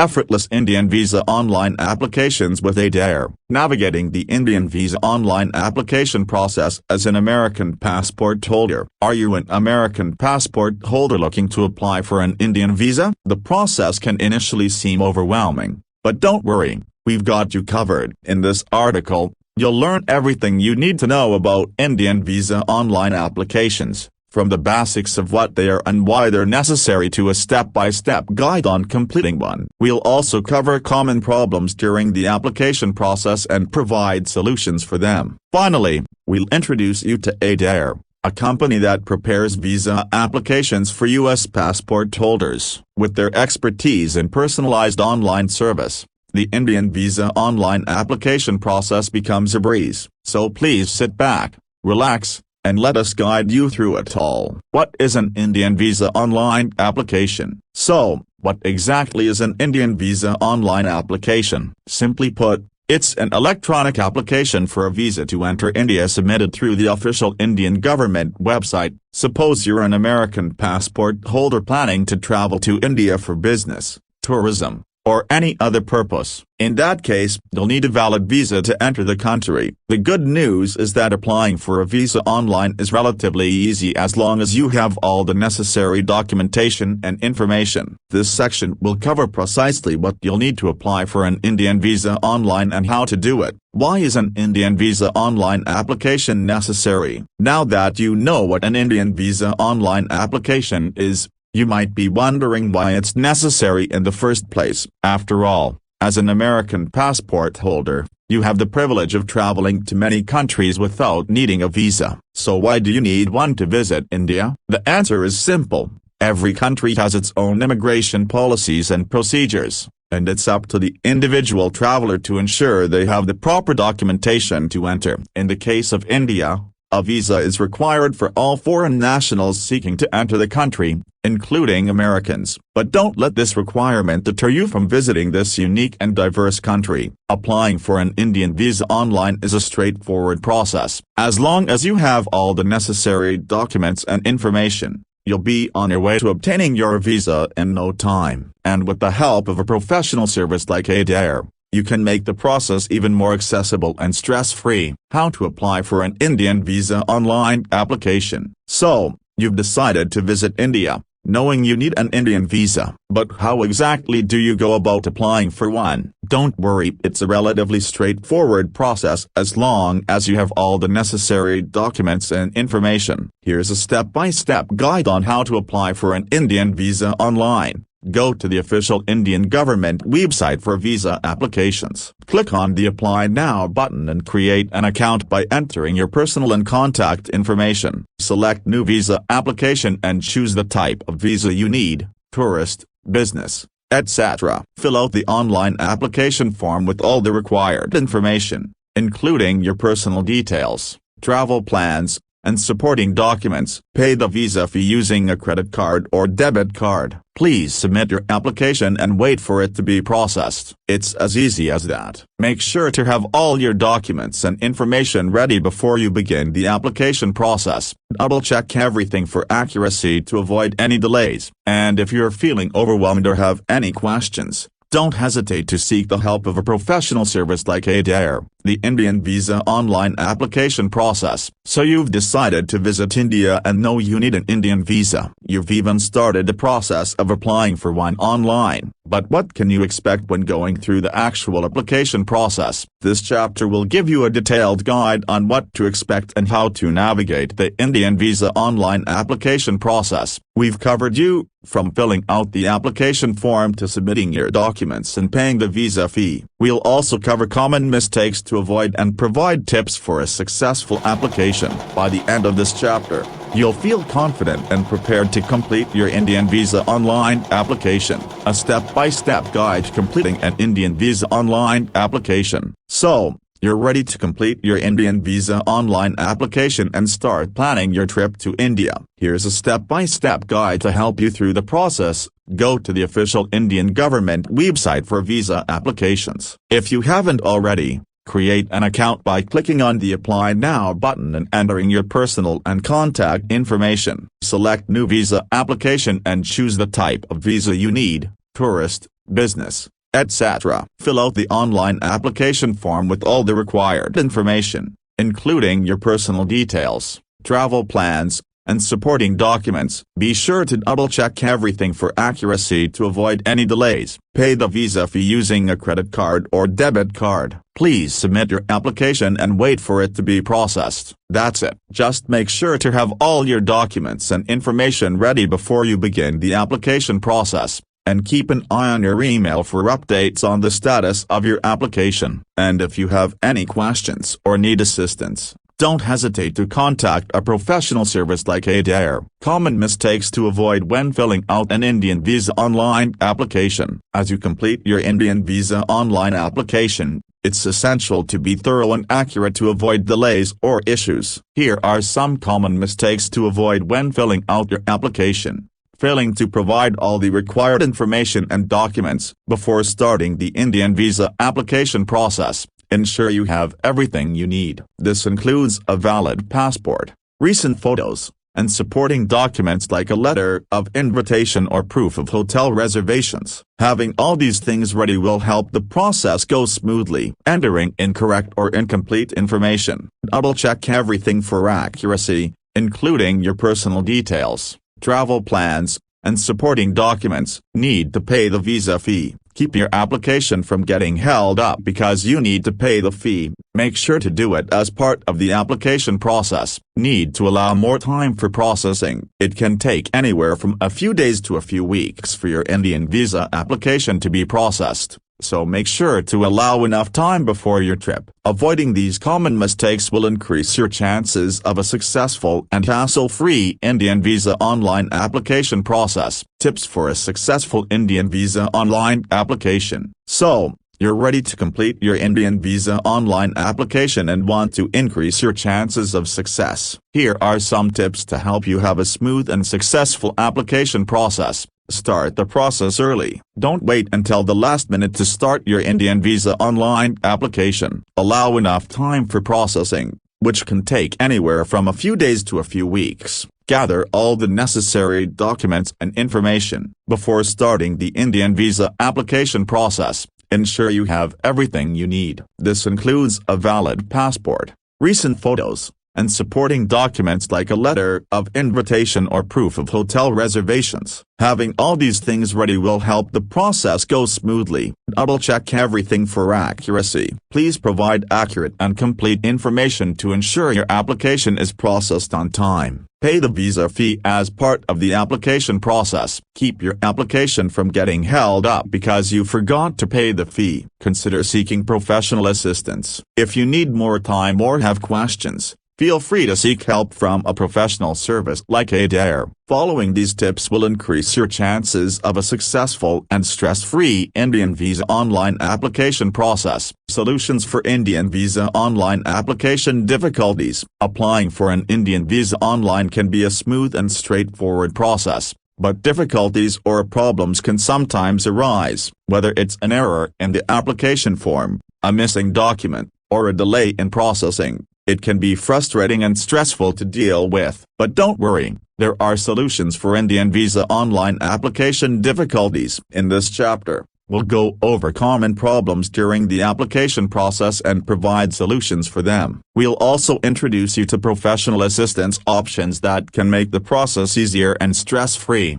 Effortless Indian Visa Online Applications with Adair. Navigating the Indian Visa Online application process as an American passport holder. Are you an American passport holder looking to apply for an Indian visa? The process can initially seem overwhelming, but don't worry, we've got you covered. In this article, you'll learn everything you need to know about Indian Visa Online applications, from the basics of what they are and why they're necessary to a step-by-step guide on completing one. We'll also cover common problems during the application process and provide solutions for them. Finally, we'll introduce you to Adair, a company that prepares visa applications for U.S. passport holders. With their expertise in personalized online service, the Indian Visa Online application process becomes a breeze. So please sit back, relax, and let us guide you through it all. What is an Indian Visa Online application? So, what exactly is an Indian Visa Online application? Simply put, it's an electronic application for a visa to enter India submitted through the official Indian government website. Suppose you're an American passport holder planning to travel to India for business, tourism, or any other purpose. In that case, you'll need a valid visa to enter the country. The good news is that applying for a visa online is relatively easy as long as you have all the necessary documentation and information. This section will cover precisely what you'll need to apply for an Indian visa online and how to do it. Why is an Indian Visa Online application necessary? Now that you know what an Indian Visa Online application is, you might be wondering why it's necessary in the first place. After all, as an American passport holder, you have the privilege of traveling to many countries without needing a visa. So why do you need one to visit India? The answer is simple. Every country has its own immigration policies and procedures, and it's up to the individual traveler to ensure they have the proper documentation to enter. In the case of India, a visa is required for all foreign nationals seeking to enter the country, including Americans. But don't let this requirement deter you from visiting this unique and diverse country. Applying for an Indian visa online is a straightforward process. As long as you have all the necessary documents and information, you'll be on your way to obtaining your visa in no time. And with the help of a professional service like Adair, you can make the process even more accessible and stress-free. How to apply for an Indian Visa Online application. So, you've decided to visit India, knowing you need an Indian visa. But how exactly do you go about applying for one? Don't worry, it's a relatively straightforward process as long as you have all the necessary documents and information. Here's a step-by-step guide on how to apply for an Indian visa online. Go to the official Indian government website for visa applications. Click on the Apply Now button and create an account by entering your personal and contact information. Select New Visa Application and choose the type of visa you need, tourist, business, etc. Fill out the online application form with all the required information, including your personal details, travel plans, and supporting documents. Pay the visa fee using a credit card or debit card. Please submit your application and wait for it to be processed. It's as easy as that. Make sure to have all your documents and information ready before you begin the application process. Double-check everything for accuracy to avoid any delays. And if you're feeling overwhelmed or have any questions, don't hesitate to seek the help of a professional service like Adair. The Indian Visa Online application process. So you've decided to visit India and know you need an Indian visa. You've even started the process of applying for one online. But what can you expect when going through the actual application process? This chapter will give you a detailed guide on what to expect and how to navigate the Indian Visa Online application process. We've covered you from filling out the application form to submitting your documents and paying the visa fee. We'll also cover common mistakes to avoid and provide tips for a successful application. By the end of this chapter, you'll feel confident and prepared to complete your Indian Visa Online application. A step-by-step guide to completing an Indian Visa Online application. So, you're ready to complete your Indian Visa Online application and start planning your trip to India. Here's a step-by-step guide to help you through the process. Go to the official Indian government website for visa applications. If you haven't already, create an account by clicking on the Apply Now button and entering your personal and contact information. Select New Visa Application and choose the type of visa you need, tourist, business, etc. Fill out the online application form with all the required information, including your personal details, travel plans, and supporting documents. Be sure to double-check everything for accuracy to avoid any delays. Pay the visa fee using a credit card or debit card. Please submit your application and wait for it to be processed. That's it. Just make sure to have all your documents and information ready before you begin the application process, and keep an eye on your email for updates on the status of your application. And if you have any questions or need assistance, don't hesitate to contact a professional service like Adair. Common mistakes to avoid when filling out an Indian visa online application. As you complete your Indian visa online application, it's essential to be thorough and accurate to avoid delays or issues. Here are some common mistakes to avoid when filling out your application. Failing to provide all the required information and documents before starting the Indian visa application process. Ensure you have everything you need. This includes a valid passport, recent photos, and supporting documents like a letter of invitation or proof of hotel reservations. Having all these things ready will help the process go smoothly. Entering incorrect or incomplete information. Double-check everything for accuracy, including your personal details, travel plans, and supporting documents. Need to pay the visa fee. Keep your application from getting held up because you need to pay the fee. Make sure to do it as part of the application process. Need to allow more time for processing. It can take anywhere from a few days to a few weeks for your Indian visa application to be processed, so make sure to allow enough time before your trip. Avoiding these common mistakes will increase your chances of a successful and hassle-free Indian visa online application process. Tips for a successful Indian visa online application. So, you're ready to complete your Indian visa online application and want to increase your chances of success. Here are some tips to help you have a smooth and successful application process. Start the process early. Don't wait until the last minute to start your Indian visa online application. Allow enough time for processing, which can take anywhere from a few days to a few weeks. Gather all the necessary documents and information before starting the Indian visa application process. Ensure you have everything you need. This includes a valid passport, recent photos, and supporting documents like a letter of invitation or proof of hotel reservations. Having all these things ready will help the process go smoothly. Double-check everything for accuracy. Please provide accurate and complete information to ensure your application is processed on time. Pay the visa fee as part of the application process. Keep your application from getting held up because you forgot to pay the fee. Consider seeking professional assistance. If you need more time or have questions, feel free to seek help from a professional service like Adair. Following these tips will increase your chances of a successful and stress-free Indian visa online application process. Solutions for Indian visa online application difficulties. Applying for an Indian visa online can be a smooth and straightforward process, but difficulties or problems can sometimes arise, whether it's an error in the application form, a missing document, or a delay in processing. It can be frustrating and stressful to deal with. But don't worry, there are solutions for Indian visa online application difficulties. In this chapter, we'll go over common problems during the application process and provide solutions for them. We'll also introduce you to professional assistance options that can make the process easier and stress-free.